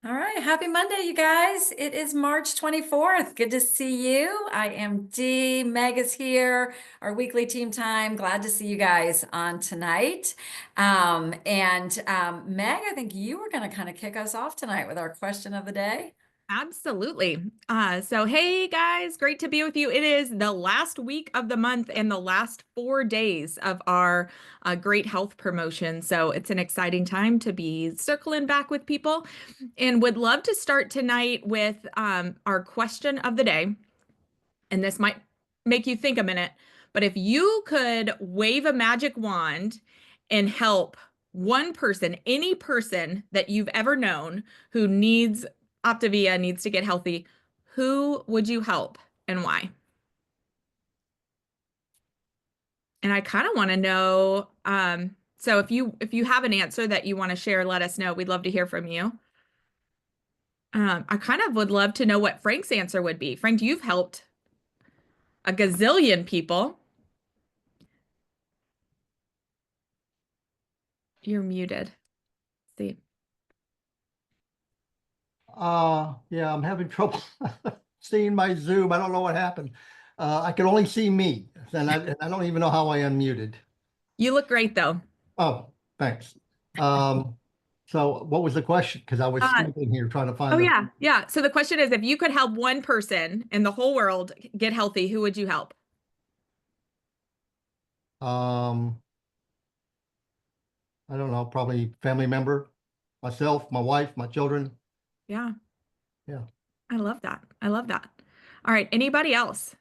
All right, happy Monday, you guys. It is March 24th. Good to see you. I am Dee. Meg is here, our weekly team time. Glad to see you guys on tonight. Meg, I think you were going to kind of kick us off tonight with our question of the day. Absolutely. Hey guys, great to be with you. It is the last week of the month and the last 4 days of our great health promotion. So it's an exciting time to be circling back with people and would love to start tonight with our question of the day. And this might make you think a minute, but if you could wave a magic wand and help one person, any person that you've ever known who needs Optavia, needs to get healthy, who would you help and why? And I kind of want to know, so if you have an answer that you want to share, let us know. We'd love to hear from you. I kind of would love to know what Frank's answer would be. Frank, you've helped a gazillion people. You're muted. See. Yeah, I'm having trouble seeing my Zoom. I don't know what happened. I can only see me, and I don't even know how I unmuted. You look great though. Oh, thanks. So what was the question? Because I was Uh, snooping here trying to oh find the. yeah, yeah. So the question is, if you could help one person in the whole world get healthy, who would you help? Um, I don't know, probably family member, myself, my wife, my children. Yeah, Yeah. I love that. I love that. All right, anybody else?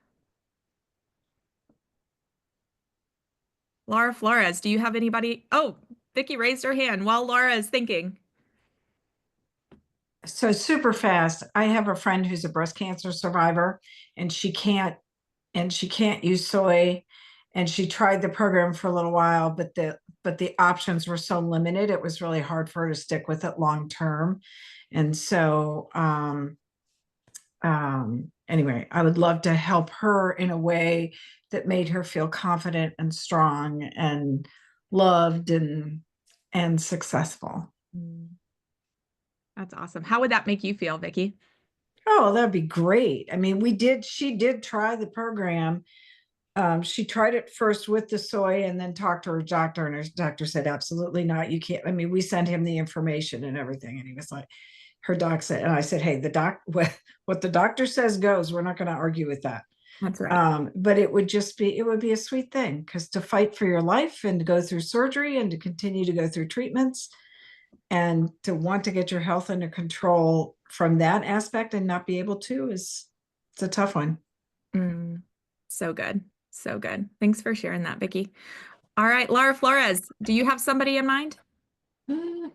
Laura Flores, do you have anybody? Oh, Vicky raised her hand while Laura is thinking. So super fast. I have a friend who's a breast cancer survivor and she can't use soy, and she tried the program for a little while, but the options were so limited, it was really hard for her to stick with it long term. And so anyway, I would love to help her in a way that made her feel confident and strong and loved and successful. That's awesome. How would that make you feel, Vicky? Oh, that'd be great. I mean, she did try the program. She tried it first with the soy and then talked to her doctor, and her doctor said, absolutely not. You can't. I mean, we sent him the information and everything, and he was like, her doc said, and I said, hey, what the doctor says goes. We're not going to argue with that. That's right. But it would be a sweet thing, because to fight for your life and to go through surgery and to continue to go through treatments and to want to get your health under control from that aspect and not be able to it's a tough one. So good. So good. Thanks for sharing that, Vicky. All right, Laura Flores, do you have somebody in mind?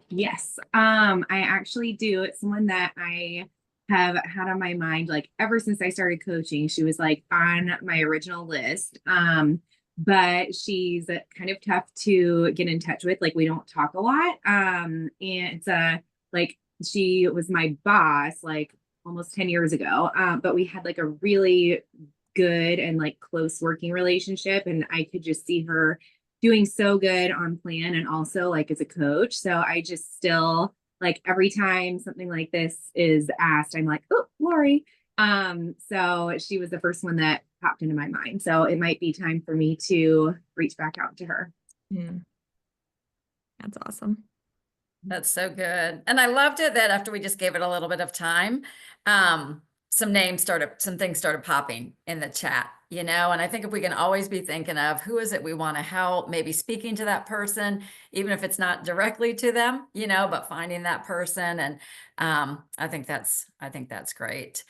Yes, I actually do. It's someone that I have had on my mind like ever since I started coaching. She was like on my original list. But she's kind of tough to get in touch with. Like we don't talk a lot. And like she was my boss like almost 10 years ago. But we had like a really good and like close working relationship, and I could just see her doing so good on plan and also like as a coach. So I just still like every time something like this is asked, I'm like, oh, Lori. So she was the first one that popped into my mind. So it might be time for me to reach back out to her. That's awesome. That's so good. And I loved it that after we just gave it a little bit of time, some things started popping in the chat, and I think if we can always be thinking of who is it we want to help, maybe speaking to that person, even if it's not directly to them, but finding that person. And I think that's great.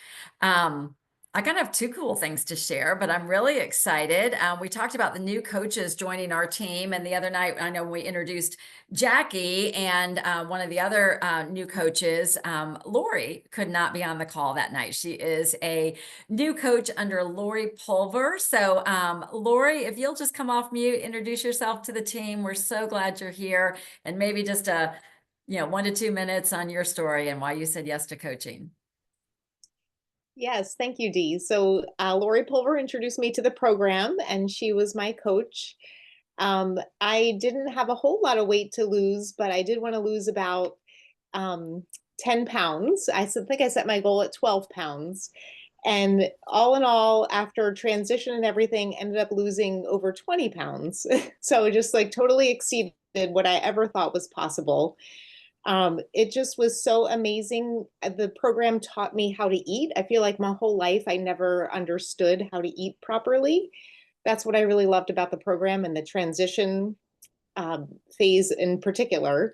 I kind of have two cool things to share, but I'm really excited. We talked about the new coaches joining our team, and the other night, I know we introduced Jackie, and one of the other new coaches, Lori, could not be on the call that night. She is a new coach under Lori Pulver. So Lori, if you'll just come off mute, introduce yourself to the team. We're so glad you're here, and maybe just 1 to 2 minutes on your story and why you said yes to coaching. Yes, thank you, Dee. So Lori Pulver introduced me to the program, and she was my coach. I didn't have a whole lot of weight to lose, but I did want to lose about 10 pounds. Think I set my goal at 12 pounds. And all in all, after transition and everything, ended up losing over 20 pounds. So it just like totally exceeded what I ever thought was possible. It just was so amazing. The program taught me how to eat. I feel like my whole life I never understood how to eat properly. That's what I really loved about the program and the transition phase in particular.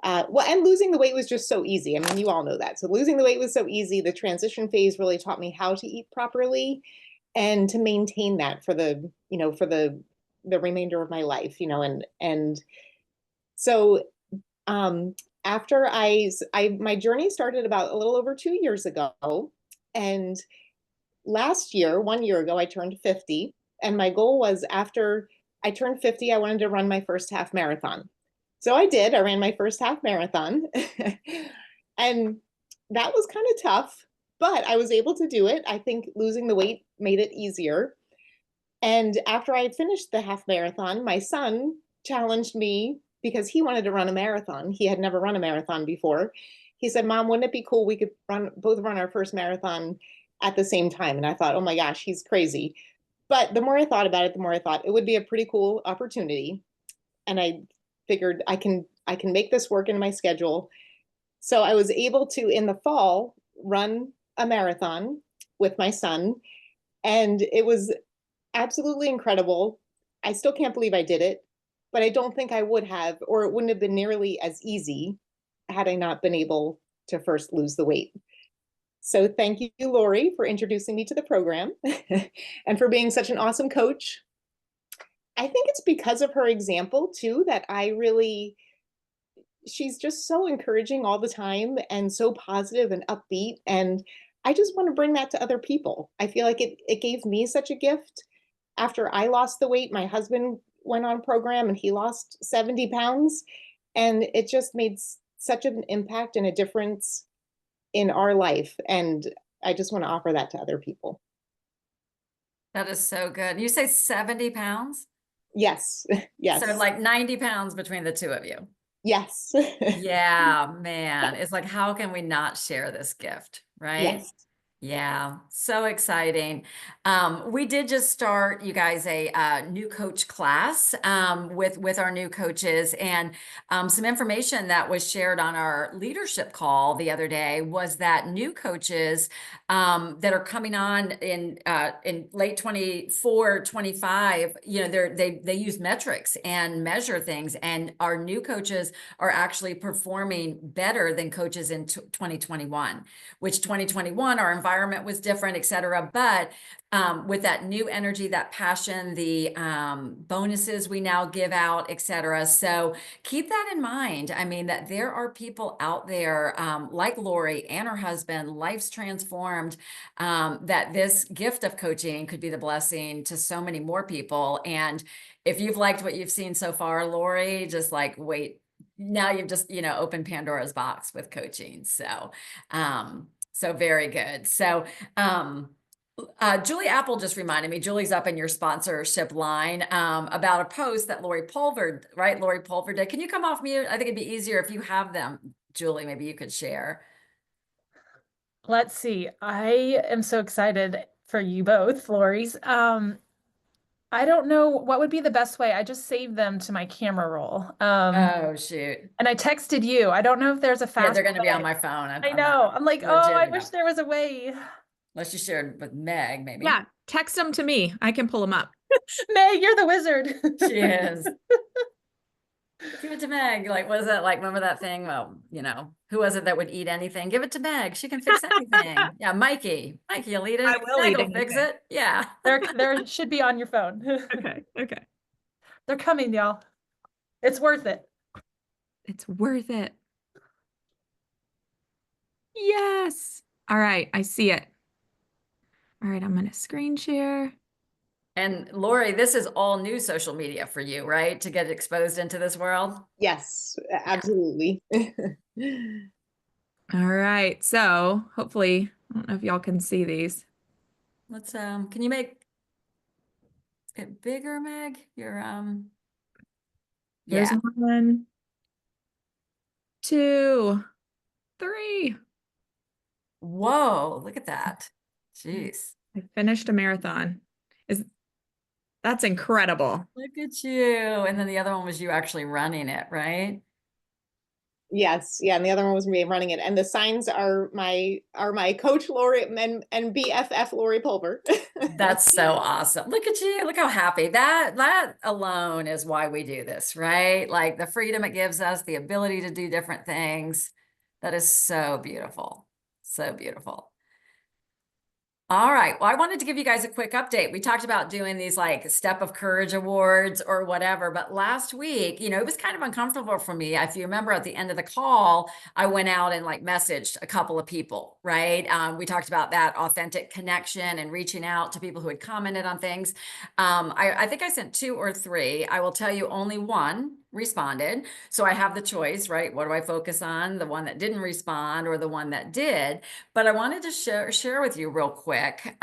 Well, and losing the weight was just so easy. I mean, you all know that. So losing the weight was so easy. The transition phase really taught me how to eat properly and to maintain that for the, for the remainder of my life, and so after my journey started about a little over 2 years ago, and last year, 1 year ago, I turned 50, and my goal was after I turned 50, I wanted to run my first half marathon. So I did. I ran my first half marathon, and that was kind of tough, but I was able to do it. I think losing the weight made it easier. And after I had finished the half marathon, my son challenged me because he wanted to run a marathon. He had never run a marathon before. He said, "Mom, wouldn't it be cool we could both run our first marathon at the same time?" And I thought, oh my gosh, he's crazy. But the more I thought about it, the more I thought it would be a pretty cool opportunity. And I figured I can make this work in my schedule. So I was able to, in the fall, run a marathon with my son. And it was absolutely incredible. I still can't believe I did it, but I don't think I would have, or it wouldn't have been nearly as easy had I not been able to first lose the weight. So thank you, Lori, for introducing me to the program and for being such an awesome coach. I think it's because of her example too that she's just so encouraging all the time and so positive and upbeat. And I just want to bring that to other people. I feel like it gave me such a gift. After I lost the weight, my husband went on program and he lost 70 pounds. And it just made such an impact and a difference in our life. And I just want to offer that to other people. That is so good. You say 70 pounds? Yes. Yes. So like 90 pounds between the two of you. Yes. Yeah, man. It's like, how can we not share this gift, right? Yes. Yeah, so exciting. We did just start, you guys, a new coach class with our new coaches, and some information that was shared on our leadership call the other day was that new coaches that are coming on in late 24, 25, they use metrics and measure things, and our new coaches are actually performing better than coaches in 2021, which 2021 our environment was different, et cetera. But with that new energy, that passion, the bonuses we now give out, et cetera. So keep that in mind. I mean, that there are people out there like Lori and her husband, life's transformed, that this gift of coaching could be the blessing to so many more people. And if you've liked what you've seen so far, Lori, just like wait, now you've just, opened Pandora's box with coaching. So, so very good. So, Julie Apple just reminded me, Julie's up in your sponsorship line, about a post that Lori Pulver, right? Lori Pulver did. Can you come off mute? I think it'd be easier if you have them, Julie, maybe you could share. Let's see. I am so excited for you both, Lori's. I don't know what would be the best way. I just saved them to my camera roll. Oh, shoot. And I texted you. I don't know if there's a fast Yeah, they're going to be way. on my phone. I know. I'm like, oh, I legit wish enough. there was a way. Unless you shared with Meg, maybe. Yeah, text them to me. I can pull them up. Meg, you're the wizard. She is. Give it to Meg. Like, what is that? Like, remember that thing? Well, who was it that would eat anything? Give it to Meg. She can fix anything. Yeah, Mikey. Mikey will eat it. I will Meg eat will fix anything. it. Yeah. There should be on your phone. Okay. They're coming, y'all. It's worth it. It's worth it. Yes. All right, I see it. All right, I'm going to screen share. And Lori, this is all new social media for you, right? To get exposed into this world. Yes, absolutely. All right, so hopefully, I don't know if y'all can see these. Let's, can you make it bigger, Meg? Your, Here's yeah. 1, 2, 3. Whoa, look at that. Jeez. I finished a marathon. That's incredible. Look at you. And then the other one was you actually running it, right? Yes, yeah, and the other one was me running it. And the signs are my coach Lori and BFF Lori Pulver. That's so awesome. Look at you. Look how happy. That alone is why we do this, right? Like the freedom it gives us, the ability to do different things. That is so beautiful. So beautiful. All right. Well, I wanted to give you guys a quick update. We talked about doing these like Step of Courage awards or whatever, but last week, it was kind of uncomfortable for me. If you remember at the end of the call, I went out and like messaged a couple of people, right? We talked about that authentic connection and reaching out to people who had commented on things. I think I sent 2 or 3. I will tell you only one responded. So I have the choice, right? What do I focus on? The one that didn't respond or the one that did? But I wanted to share with you real quick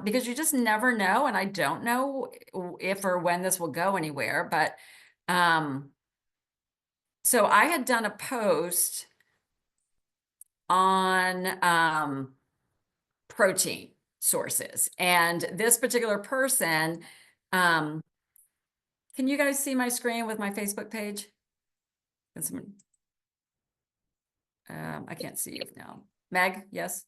because you just never know. And I don't know if or when this will go anywhere. But so I had done a post on protein sources. And this particular person, can you guys see my screen with my Facebook page? I can't see you now. Meg, yes?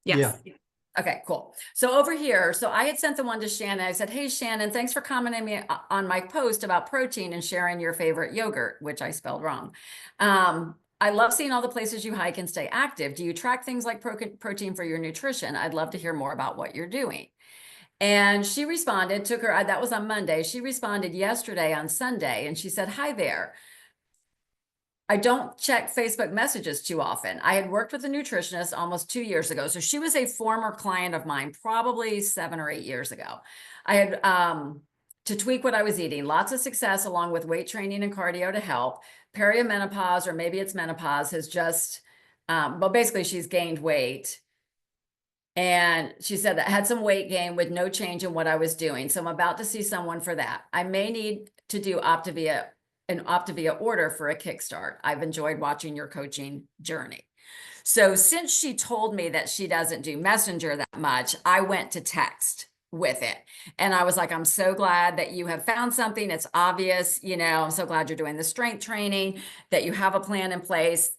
Yes. Yeah. Okay, cool. So over here, so I had sent the one to Shannon. I said, hey, Shannon, thanks for commenting me on my post about protein and sharing your favorite yogurt, which I spelled wrong. I love seeing all the places you hike and stay active. Do you track things like protein for your nutrition? I'd love to hear more about what you're doing. And she responded, that was on Monday. She responded yesterday on Sunday, and she said, hi there. I don't check Facebook messages too often. I had worked with a nutritionist almost 2 years ago. So she was a former client of mine, probably 7 or 8 years ago. I had to tweak what I was eating. Lots of success along with weight training and cardio to help. Perimenopause, or maybe it's menopause, has just, well, basically she's gained weight. And she said that I had some weight gain with no change in what I was doing. So I'm about to see someone for that. I may need to do an Optavia order for a kickstart. I've enjoyed watching your coaching journey. So since she told me that she doesn't do Messenger that much, I went to text with it. And I was like, I'm so glad that you have found something. It's obvious, I'm so glad you're doing the strength training, that you have a plan in place.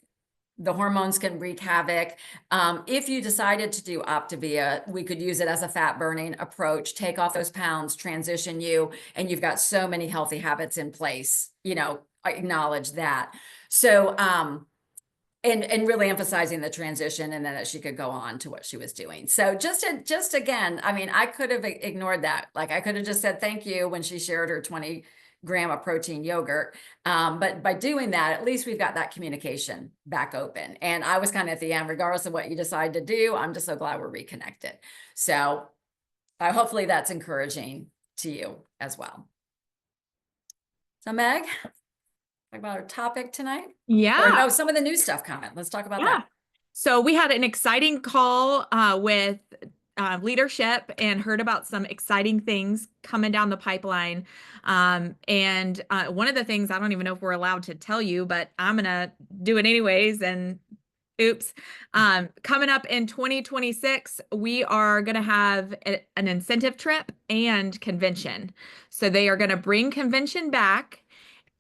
The hormones can wreak havoc. If you decided to do Optavia, we could use it as a fat burning approach, take off those pounds, transition you, and you've got so many healthy habits in place, acknowledge that. So, and really emphasizing the transition, and then that she could go on to what she was doing. So just again, I mean, I could have ignored that. Like I could have just said, thank you when she shared her 20 gram of protein yogurt. But by doing that, at least we've got that communication back open. And I was kind of at the end, regardless of what you decide to do, I'm just so glad we're reconnected. So hopefully that's encouraging to you as well. So Meg, talk about our topic tonight. Yeah. Some of the new stuff coming. Let's talk about that. So we had an exciting call with leadership and heard about some exciting things coming down the pipeline. And one of the things, I don't even know if we're allowed to tell you, but I'm going to do it anyways. And oops, coming up in 2026, we are going to have an incentive trip and convention. So they are going to bring convention back,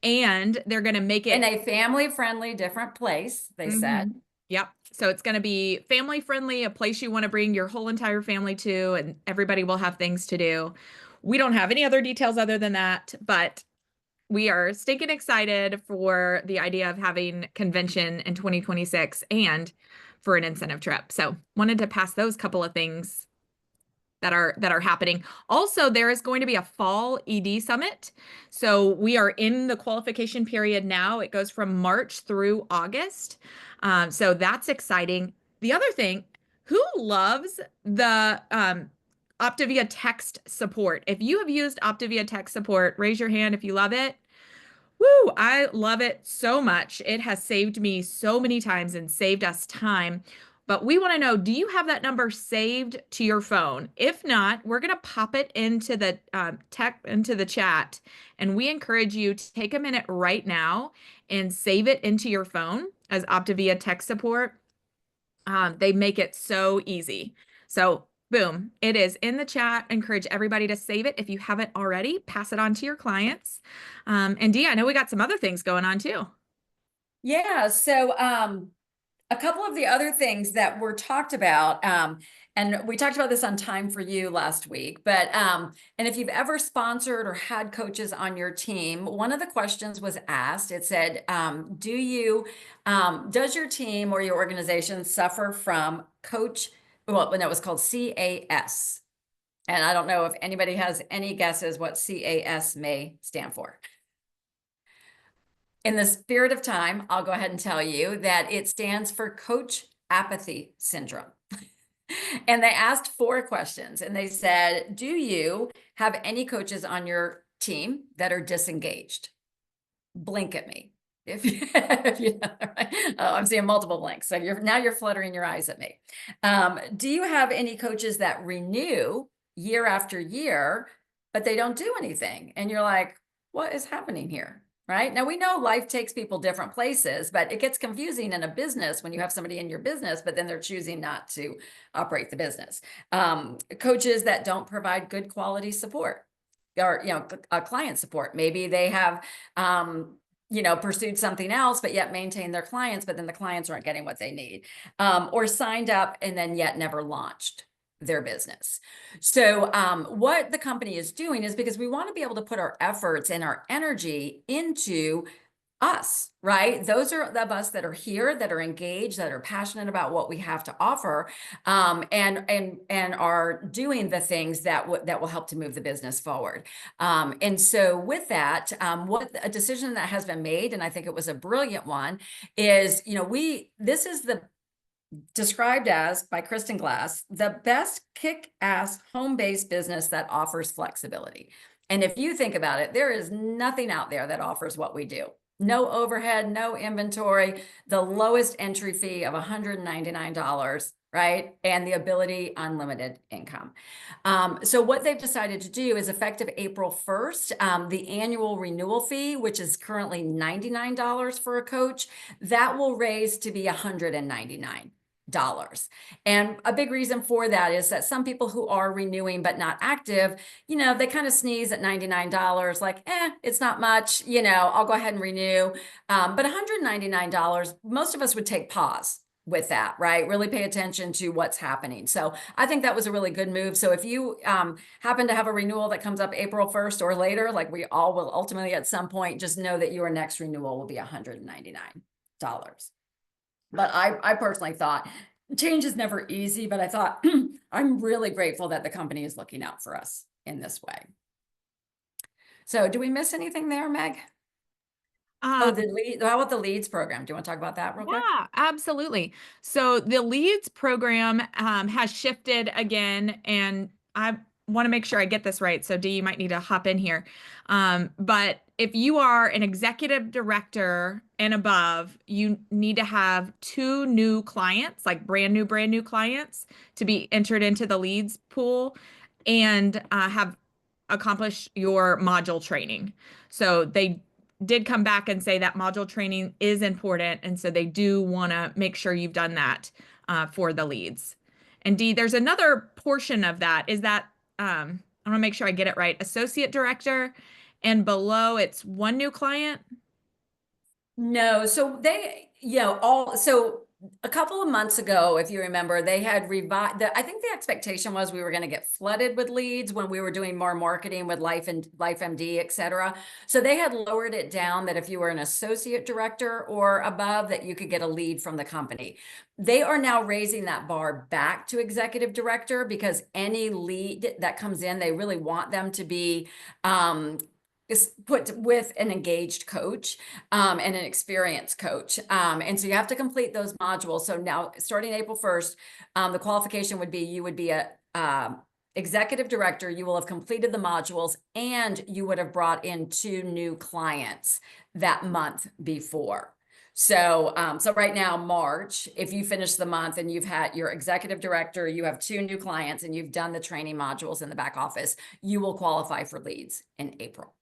and they're going to make it in a family-friendly, different place, they said. Yep. So it's going to be family friendly, a place you want to bring your whole entire family to, and everybody will have things to do. We don't have any other details other than that, but we are stinking excited for the idea of having convention in 2026 and for an incentive trip. So wanted to pass those couple of things that are happening. Also, there is going to be a fall ED summit. So we are in the qualification period now. It goes from March through August. So that's exciting. The other thing, who loves the Optavia text support? If you have used Optavia text support, raise your hand if you love it. Woo, I love it so much. It has saved me so many times and saved us time. But we want to know, do you have that number saved to your phone? If not, we're going to pop it into the into the chat. And we encourage you to take a minute right now and save it into your phone. as Optavia tech support. They make it so easy. So boom, it is in the chat. Encourage everybody to save it. If you haven't already, pass it on to your clients. And Dee, I know we got some other things going on too. Yeah, so a couple of the other things that were talked about, and we talked about this on Time for You last week, but and if you've ever sponsored or had coaches on your team, one of the questions was asked, it said, does your team or your organization suffer from well, no, it was called CAS. And I don't know if anybody has any guesses what CAS may stand for. In the spirit of time, I'll go ahead and tell you that it stands for Coach Apathy Syndrome. And they asked 4 questions and they said, do you have any coaches on your team that are disengaged? Blink at me. If you know, right? Oh, I'm seeing multiple blinks. So you're fluttering your eyes at me. Do you have any coaches that renew year after year, but they don't do anything? And you're like, what is happening here? Right? Now we know life takes people different places, but it gets confusing in a business when you have somebody in your business, but then they're choosing not to operate the business. Coaches that don't provide good quality support or, client support. Maybe they have, pursued something else, but yet maintain their clients, but then the clients aren't getting what they need, or signed up and then yet never launched their business. So what the company is doing is, because we want to be able to put our efforts and our energy into us, right? Those are of us that are here, that are engaged, that are passionate about what we have to offer, and are doing the things that will help to move the business forward. And so with that, what a decision that has been made, and I think it was a brilliant one, is, this is described as, by Kristen Glass, the best kick-ass home-based business that offers flexibility. And if you think about it, there is nothing out there that offers what we do. No overhead, no inventory, the lowest entry fee of $199, right? And the ability, unlimited income. So what they've decided to do is, effective April 1st, the annual renewal fee, which is currently $99 for a coach, that will raise to be $199. And a big reason for that is that some people who are renewing but not active, they kind of sneeze at $99, like, it's not much, I'll go ahead and renew. But $199, most of us would take pause with that, right? Really pay attention to what's happening. So I think that was a really good move. So if you happen to have a renewal that comes up April 1st or later, like we all will ultimately at some point, just know that your next renewal will be $199. But I personally thought change is never easy, but I thought I'm really grateful that the company is looking out for us in this way. So do we miss anything there, Meg? How about the LEADS program? Do you want to talk about that real quick? Yeah, absolutely. So the LEADS program has shifted again, and I want to make sure I get this right. So Dee, you might need to hop in here. But if you are an executive director and above, you need to have 2 new clients, like brand new clients, to be entered into the LEADS pool and have accomplished your module training. So they did come back and say that module training is important. And so they do want to make sure you've done that for the LEADS. And Dee, there's another portion of that, is that, I want to make sure I get it right, associate director, and below it's 1 new client? No, so they, so a couple of months ago, if you remember, they had revised, I think the expectation was we were going to get flooded with leads when we were doing more marketing with LifeMD, et cetera. So they had lowered it down that if you were an associate director or above, that you could get a lead from the company. They are now raising that bar back to executive director, because any lead that comes in, they really want them to be is put with an engaged coach and an experienced coach. And so you have to complete those modules. So now starting April 1st, the qualification would be, you would be a executive director, you will have completed the modules, and you would have brought in 2 new clients that month before. So, so right now, March, if you finish the month and you've had your executive director, you have 2 new clients, and you've done the training modules in the back office, you will qualify for leads in April.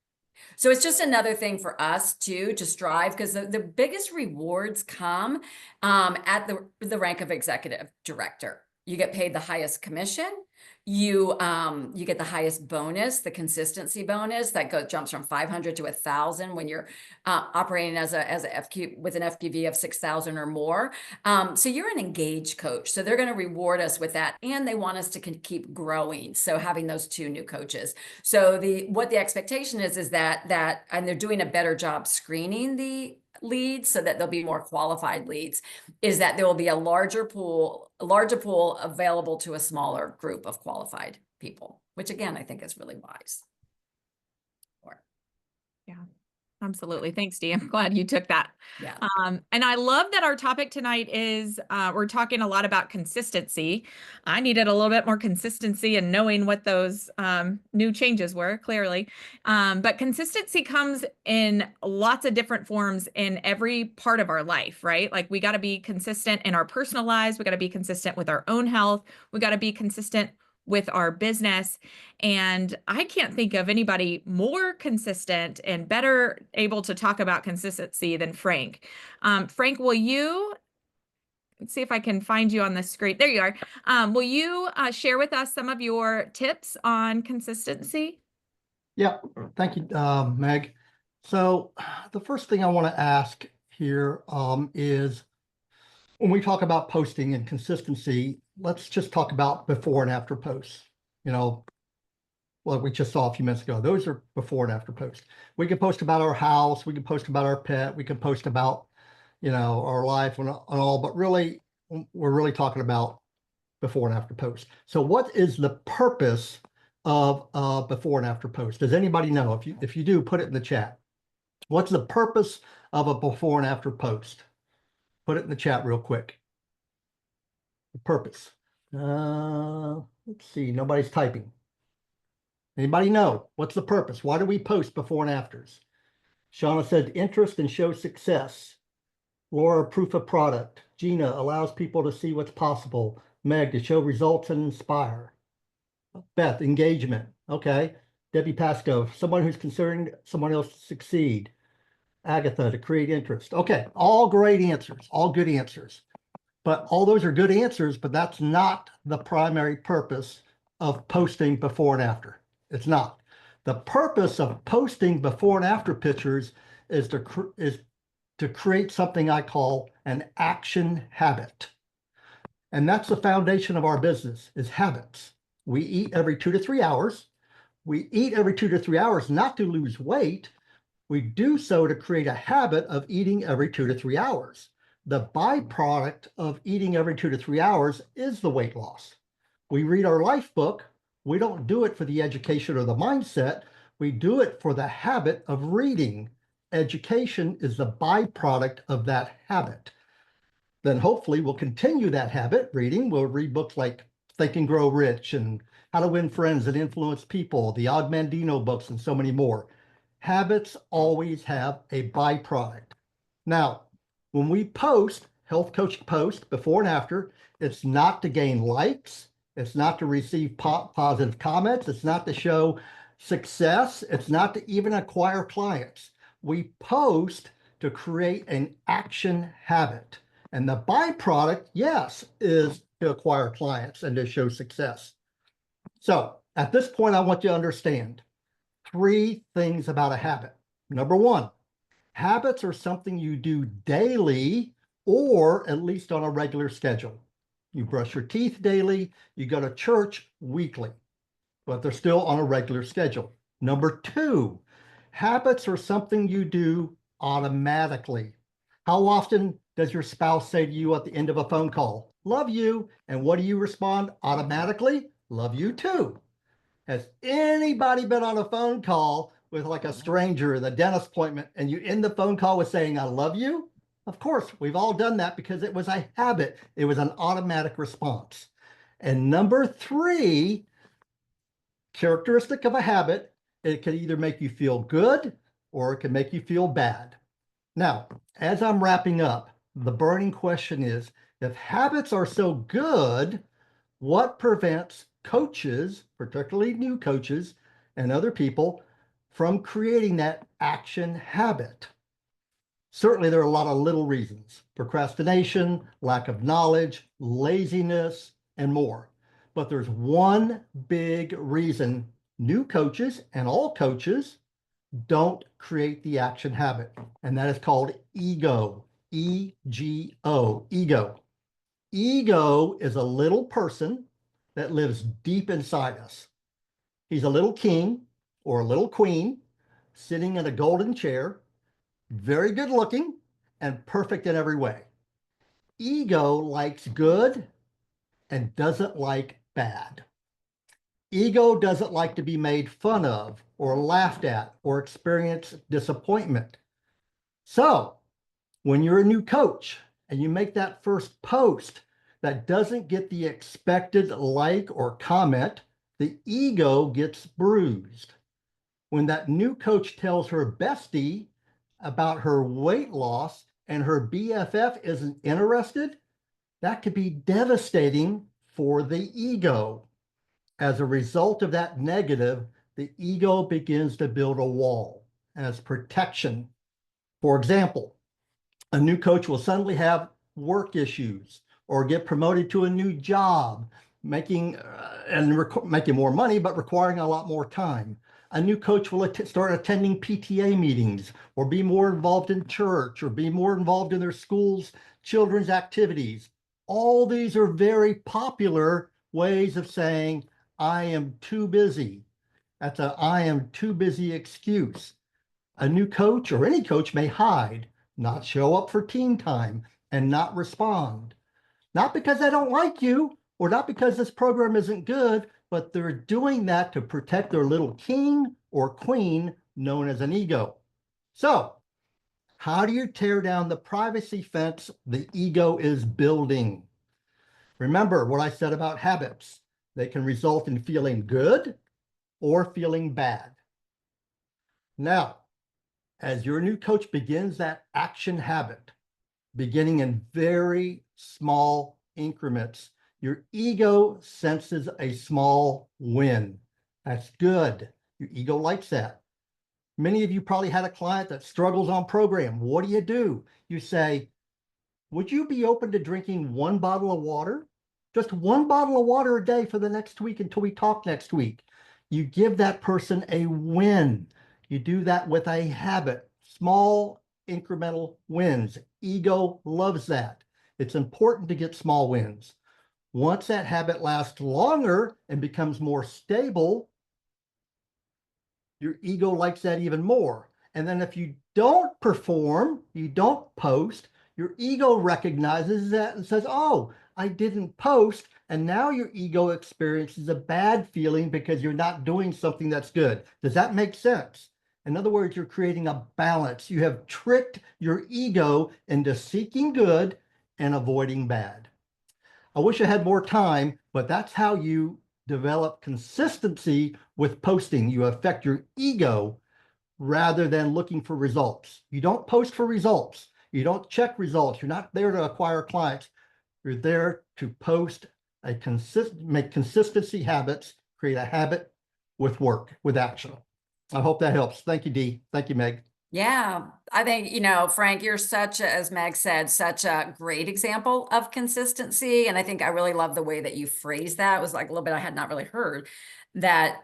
So it's just another thing for us too to strive, because the biggest rewards come at the rank of executive director. You get paid the highest commission. You get the highest bonus, the consistency bonus that jumps from 500 to 1,000 when you're operating as a FQ with an FPV of 6,000 or more. So you're an engaged coach. So they're going to reward us with that, and they want us to keep growing. So having those 2 new coaches. So what the expectation is that and they're doing a better job screening the leads so that there'll be more qualified leads, is that there will be a larger pool available to a smaller group of qualified people, which again, I think is really wise. Absolutely. Thanks, Dee. I'm glad you took that. Yeah. And I love that our topic tonight is, we're talking a lot about consistency. I needed a little bit more consistency in knowing what those new changes were, clearly. But consistency comes in lots of different forms in every part of our life, right? Like we got to be consistent in our personal lives. We got to be consistent with our own health. We got to be consistent with our business. And I can't think of anybody more consistent and better able to talk about consistency than Frank. Frank, let's see if I can find you on the screen. There you are. Will you share with us some of your tips on consistency? Yeah, thank you, Meg. So the first thing I want to ask here is, when we talk about posting and consistency, let's just talk about before and after posts. What we just saw a few minutes ago, those are before and after posts. We can post about our house, we can post about our pet, we can post about, our life and all, but really, we're really talking about before and after posts. So what is the purpose of before and after post? Does anybody know? If you do, put it in the chat. What's the purpose of a before and after post? Put it in the chat real quick. The purpose. Let's see, nobody's typing. Anybody know? What's the purpose? Why do we post before and afters? Shauna said interest and show success. Laura, proof of product. Gina, allows people to see what's possible. Meg, to show results and inspire. Beth, engagement. Okay. Debbie Pasco, someone who's considering someone else to succeed. Agatha, to create interest. Okay, all great answers, all good answers. But all those are good answers, but that's not the primary purpose of posting before and after. It's not. The purpose of posting before and after pictures is to create something I call an action habit. And that's the foundation of our business, is habits. We eat every 2 to 3 hours. We eat every 2 to 3 hours not to lose weight. We do so to create a habit of eating every 2 to 3 hours. The byproduct of eating every 2 to 3 hours is the weight loss. We read our life book. We don't do it for the education or the mindset. We do it for the habit of reading. Education is the byproduct of that habit. Then hopefully we'll continue that habit reading. We'll read books like Think and Grow Rich and How to Win Friends and Influence People, the Og Mandino books, and so many more. Habits always have a byproduct. Now, when we post, health coaching post before and after, it's not to gain likes. It's not to receive positive comments. It's not to show success. It's not to even acquire clients. We post to create an action habit. And the byproduct, yes, is to acquire clients and to show success. So at this point, I want you to understand 3 things about a habit. Number 1, habits are something you do daily or at least on a regular schedule. You brush your teeth daily, you go to church weekly, but they're still on a regular schedule. Number 2, habits are something you do automatically. How often does your spouse say to you at the end of a phone call, "Love you," and what do you respond automatically? "Love you too." Has anybody been on a phone call with like a stranger at the dentist appointment and you end the phone call with saying, "I love you"? Of course, we've all done that because it was a habit. It was an automatic response. And number 3, characteristic of a habit, it can either make you feel good or it can make you feel bad. Now, as I'm wrapping up, the burning question is, if habits are so good, what prevents coaches, particularly new coaches and other people, from creating that action habit? Certainly, there are a lot of little reasons: procrastination, lack of knowledge, laziness, and more. But there's one big reason new coaches and all coaches don't create the action habit, and that is called ego. E-G-O, ego. Ego is a little person that lives deep inside us. He's a little king or a little queen sitting in a golden chair, very good looking and perfect in every way. Ego likes good and doesn't like bad. Ego doesn't like to be made fun of or laughed at or experience disappointment. So when you're a new coach and you make that first post that doesn't get the expected like or comment, the ego gets bruised. When that new coach tells her bestie about her weight loss and her BFF isn't interested, that could be devastating for the ego. As a result of that negative, the ego begins to build a wall as protection. For example, a new coach will suddenly have work issues or get promoted to a new job, making more money, but requiring a lot more time. A new coach will start attending PTA meetings or be more involved in church or be more involved in their school's children's activities. All these are very popular ways of saying, I am too busy. That's a I am too busy excuse. A new coach or any coach may hide, not show up for team time, and not respond. Not because they don't like you or not because this program isn't good, but they're doing that to protect their little king or queen known as an ego. So, how do you tear down the privacy fence the ego is building? Remember what I said about habits. They can result in feeling good or feeling bad. Now, as your new coach begins that action habit, beginning in very small increments, your ego senses a small win. That's good. Your ego likes that. Many of you probably had a client that struggles on program. What do? You say, would you be open to drinking 1 bottle of water? Just 1 bottle of water a day for the next week until we talk next week. You give that person a win. You do that with a habit, small incremental wins. Ego loves that. It's important to get small wins. Once that habit lasts longer and becomes more stable, your ego likes that even more. And then if you don't perform, you don't post, your ego recognizes that and says, oh, I didn't post. And now your ego experiences a bad feeling because you're not doing something that's good. Does that make sense? In other words, you're creating a balance. You have tricked your ego into seeking good and avoiding bad. I wish I had more time, but that's how you develop consistency with posting. You affect your ego rather than looking for results. You don't post for results. You don't check results. You're not there to acquire clients. You're there to post make consistency habits, create a habit with work, with action. I hope that helps. Thank you, Dee. Thank you, Meg. Yeah, I think, Frank, you're as Meg said, such a great example of consistency. And I think I really love the way that you phrased that. It was like a little bit, I had not really heard that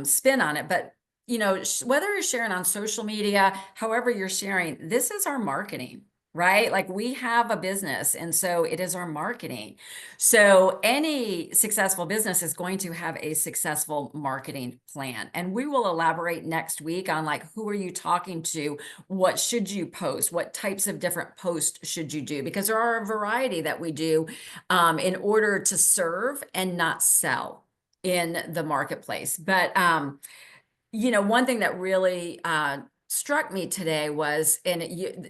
spin on it, but whether you're sharing on social media, however you're sharing, this is our marketing, right? Like we have a business, and so it is our marketing. So any successful business is going to have a successful marketing plan. And we will elaborate next week on who are you talking to? What should you post? What types of different posts should you do? Because there are a variety that we do in order to serve and not sell in the marketplace. But, one thing that really struck me today was, and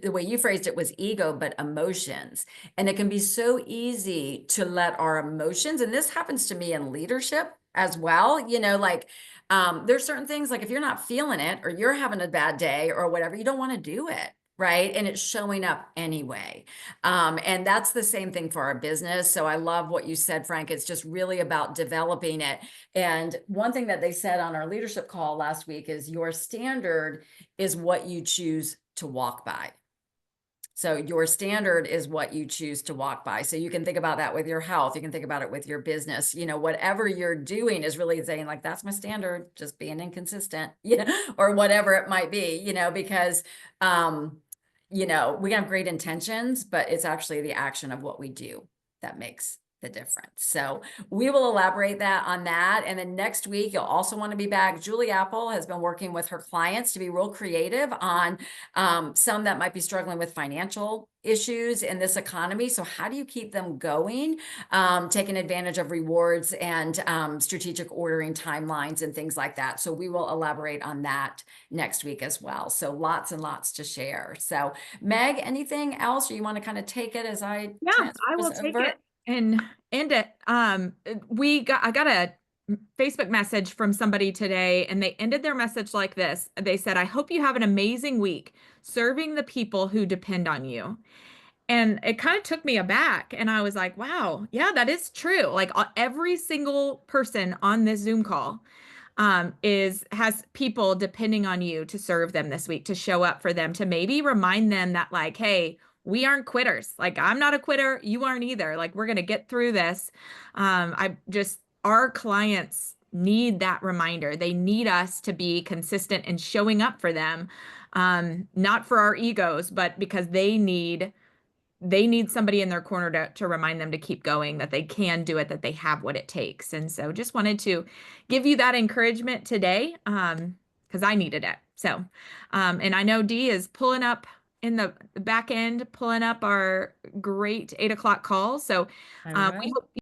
the way you phrased it was ego, but emotions. And it can be so easy to let our emotions, and this happens to me in leadership as well, there's certain things like if you're not feeling it or you're having a bad day or whatever, you don't want to do it. right? And it's showing up anyway. And that's the same thing for our business. So I love what you said, Frank. It's just really about developing it. And one thing that they said on our leadership call last week is your standard is what you choose to walk by. So your standard is what you choose to walk by. So you can think about that with your health. You can think about it with your business. You know, whatever you're doing is really saying like, that's my standard, just being inconsistent, you know, or whatever it might be, you know, because, you know, we have great intentions, but it's actually the action of what we do that makes the difference. So we will elaborate on that. And then next week, you'll also want to be back. Julie Apple has been working with her clients to be real creative on some that might be struggling with financial issues in this economy. So how do you keep them going? Taking advantage of rewards and strategic ordering timelines and things like that. So we will elaborate on that next week as well. So lots and lots to share. So Meg, anything else, or you want to kind of take it as I Yeah, transfer I will this take over? it and end it. I got a Facebook message from somebody today, and they ended their message like this. They said, "I hope you have an amazing week serving the people who depend on you." And it kind of took me aback, and I was like, wow, yeah, that is true. Like every single person on this Zoom call has people depending on you to serve them this week, to show up for them, to maybe remind them that like, hey, we aren't quitters. Like I'm not a quitter, you aren't either. Like we're gonna get through this. Our clients need that reminder. They need us to be consistent in showing up for them, not for our egos, but because they need somebody in their corner to remind them to keep going, that they can do it, that they have what it takes. And so just wanted to give you that encouragement today, because I needed it. So, and I know Dee is pulling up in the back end, pulling up our great 8 o'clock call. So All we right. hope